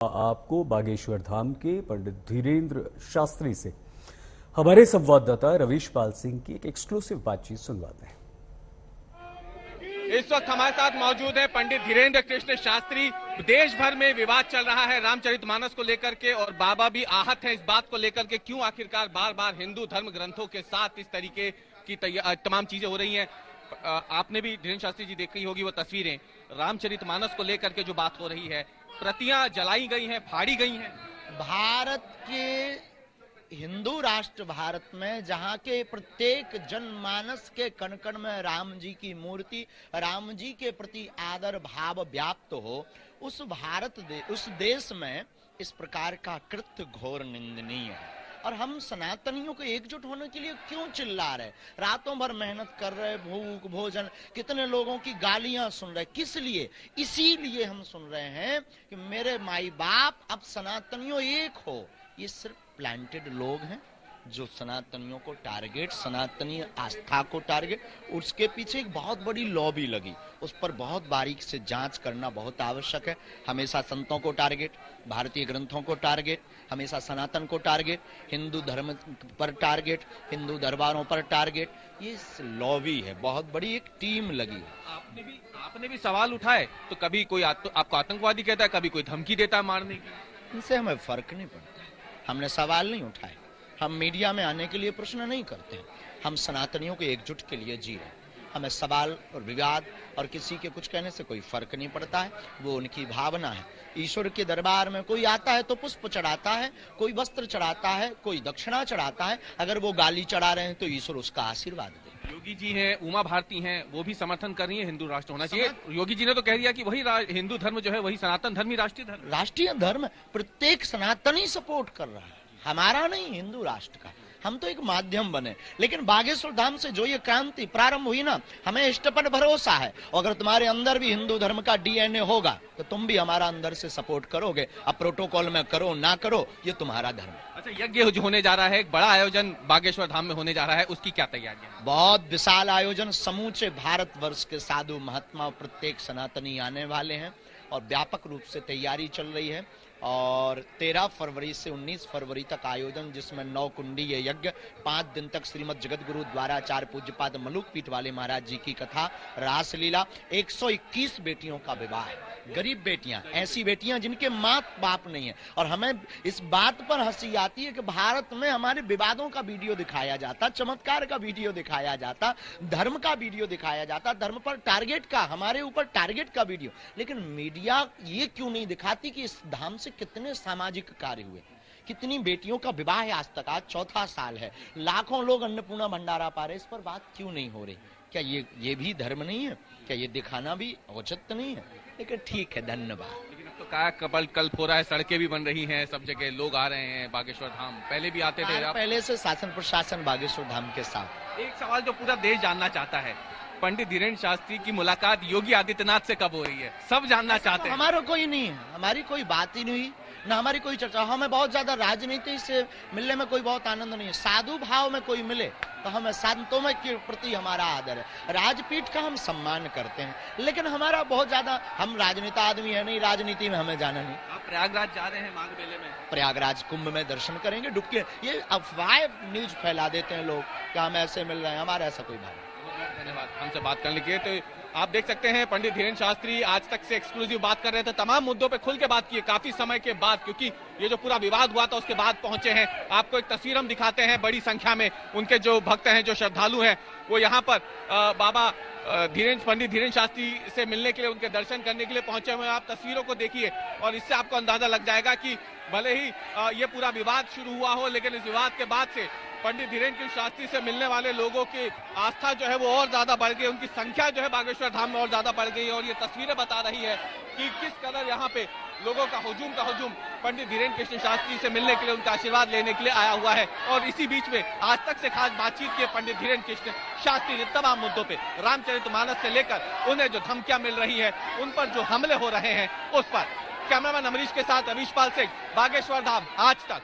आपको बागेश्वर धाम के पंडित धीरेन्द्र शास्त्री से हमारे संवाददाता रवीश पाल सिंह की एक एक्सक्लूसिव बातचीत सुनवाते हैं। इस वक्त हमारे साथ मौजूद है पंडित धीरेन्द्र कृष्ण शास्त्री। देश भर में विवाद चल रहा है रामचरितमानस को लेकर के और बाबा भी आहत हैं इस बात को लेकर के क्यों आखिरकार बार बार हिंदू धर्म ग्रंथों के साथ इस तरीके की तमाम चीजें हो रही हैं। आपने भी धीरेन्द्र शास्त्री जी देखी होगी वो तस्वीरें, रामचरितमानस को लेकर के जो बात हो रही है, प्रतियां जलाई गई हैं, फाड़ी गई हैं। भारत के हिंदू राष्ट्र भारत में जहां के प्रत्येक जनमानस के कण कण में राम जी की मूर्ति, राम जी के प्रति आदर भाव व्याप्त हो, उस देश में इस प्रकार का कृत्य घोर निंदनीय है। और हम सनातनियों को एकजुट होने के लिए क्यों चिल्ला रहे, रातों भर मेहनत कर रहे, भूख भोजन, कितने लोगों की गालियां सुन रहे, किस लिए? इसीलिए हम सुन रहे हैं कि मेरे माई बाप अब सनातनियों एक हो। ये सिर्फ प्लांटेड लोग हैं जो सनातनियों को टारगेट, सनातनी आस्था को टारगेट, उसके पीछे एक बहुत बड़ी लॉबी लगी, उस पर बहुत बारीक से जांच करना बहुत आवश्यक है। हमेशा संतों को टारगेट, भारतीय ग्रंथों को टारगेट, हमेशा सनातन को टारगेट, हिंदू धर्म पर टारगेट, हिंदू दरबारों पर टारगेट। ये लॉबी है, बहुत बड़ी एक टीम लगी है। आपने भी सवाल उठाए तो कभी कोई आपको आतंकवादी कहता है, कभी कोई धमकी देता है मारने की। इनसे हमें फर्क नहीं पड़ता, हमने सवाल नहीं उठाए। हम मीडिया में आने के लिए प्रश्न नहीं करते हैं, हम सनातनियों के एकजुट के लिए जी रहे हैं। हमें सवाल और विवाद और किसी के कुछ कहने से कोई फर्क नहीं पड़ता है, वो उनकी भावना है। ईश्वर के दरबार में कोई आता है तो पुष्प चढ़ाता है, कोई वस्त्र चढ़ाता है, कोई दक्षिणा चढ़ाता है। अगर वो गाली चढ़ा रहे हैं तो ईश्वर उसका आशीर्वाद दे। योगी जी हैं, उमा भारती हैं, वो भी समर्थन कर रही है हिंदू राष्ट्र होना चाहिए। योगी जी ने तो कह दिया कि वही हिंदू धर्म जो है वही सनातन धर्म ही राष्ट्रीय धर्म प्रत्येक सनातनी सपोर्ट कर रहा है, हमारा नहीं, हिंदू राष्ट्र का। हम तो एक माध्यम बने। लेकिन बागेश्वर धाम से जो ये क्रांति प्रारंभ हुई ना, हमें इष्ट पर भरोसा है। अगर तुम्हारे अंदर भी हिंदू धर्म का डीएनए होगा तो तुम भी हमारा अंदर से सपोर्ट करोगे। अब प्रोटोकॉल में करो ना करो, ये तुम्हारा धर्म। अच्छा, यज्ञ जो होने जा रहा है, एक बड़ा आयोजन बागेश्वर धाम में होने जा रहा है, उसकी क्या तैयारी है? बहुत विशाल आयोजन, समूचे भारतवर्ष के साधु महात्मा, प्रत्येक सनातनी आने वाले हैं और व्यापक रूप से तैयारी चल रही है। और 13 फरवरी से 19 फरवरी तक आयोजन, जिसमें 9 कुंडीय यज्ञ, 5 दिन तक श्रीमद जगत गुरु द्वाराचार्य पूज्यपाद मलुक पीठ वाले महाराज जी की कथा, रासलीला, 121 बेटियों का विवाह, गरीब बेटियां, ऐसी बेटियां जिनके माँ बाप नहीं है। और हमें इस बात पर हंसी आती है कि भारत में हमारे विवादों का वीडियो दिखाया जाता, चमत्कार का वीडियो दिखाया जाता, धर्म का वीडियो दिखाया जाता, धर्म पर टारगेट का, हमारे ऊपर टारगेट का वीडियो। लेकिन मीडिया ये क्यों नहीं दिखाती कि इस धाम से कितने सामाजिक कार्य हुए, कितनी बेटियों का विवाह है। आज तक, आज 4था साल है, लाखों लोग अन्नपूर्णा भंडारा पा रहे, इस पर बात क्यों नहीं हो रही? क्या ये भी धर्म नहीं है? क्या ये दिखाना भी उचित नहीं है? लेकिन ठीक है, धन्यवाद। लेकिन अब तो क्या कपल कल्प हो रहा है, सड़कें भी बन रही हैं, सब जगह लोग आ रहे हैं बागेश्वर धाम। पहले भी आते थे, पहले से शासन प्रशासन बागेश्वर धाम के साथ। एक सवाल जो पूरा देश जानना चाहता है, पंडित धीरेन्द्र शास्त्री की मुलाकात योगी आदित्यनाथ से कब हो रही है? सब जानना चाहते हैं। हमारा कोई नहीं है, हमारी कोई बात ही नहीं, ना हमारी कोई चर्चा। हमें बहुत ज्यादा राजनीति से मिलने में कोई बहुत आनंद नहीं है। साधु भाव में कोई मिले तो हमें संतों में के प्रति हमारा आदर है, राजपीठ का हम सम्मान करते हैं। लेकिन हमारा बहुत ज्यादा, हम राजनेता आदमी है नहीं, राजनीति में हमें जाना नहीं। आप प्रयागराज जा रहे हैं माघ मेले में? प्रयागराज कुंभ में दर्शन करेंगे, डुबकी। ये अफवाह न्यूज फैला देते हैं लोग कि हम ऐसे मिल रहे हैं, हमारा ऐसा कोई बात। धन्यवाद हमसे बात करने के लिए। तो आप देख सकते हैं पंडित धीरेन्द्र शास्त्री आज तक से एक्सक्लूसिव बात कर रहे थे, तमाम मुद्दों पे खुल के बात की है, काफी समय के बाद, क्योंकि ये जो पूरा विवाद हुआ था उसके बाद पहुंचे हैं। आपको एक तस्वीर हम दिखाते हैं, बड़ी संख्या में उनके जो भक्त हैं, जो श्रद्धालु हैं, वो यहाँ पर बाबा पंडित धीरेन्द्र शास्त्री से मिलने के लिए, उनके दर्शन करने के लिए पहुंचे हुए हैं। आप तस्वीरों को देखिए और इससे आपको अंदाजा लग जाएगा कि भले ही ये पूरा विवाद शुरू हुआ हो, लेकिन इस विवाद के बाद से पंडित धीरेन्द्र शास्त्री से मिलने वाले लोगों की आस्था जो है वो और ज्यादा बढ़ गई, उनकी संख्या जो है बागेश्वर धाम में और ज्यादा बढ़ गई है। और ये तस्वीरें बता रही है कि किस कदर यहाँ पे लोगों का हुजूम पंडित धीरेन्द्र कृष्ण शास्त्री से मिलने के लिए, उनका आशीर्वाद लेने के लिए आया हुआ है। और इसी बीच में आज तक से खास बातचीत की पंडित धीरेन्द्र कृष्ण शास्त्री ने तमाम मुद्दों पे, रामचरितमानस से लेकर उन्हें जो धमकियां मिल रही है, उन पर जो हमले हो रहे हैं उस पर। कैमरामैन अमरीश के साथ रवीश पाल सिंह, बागेश्वर धाम, आज तक।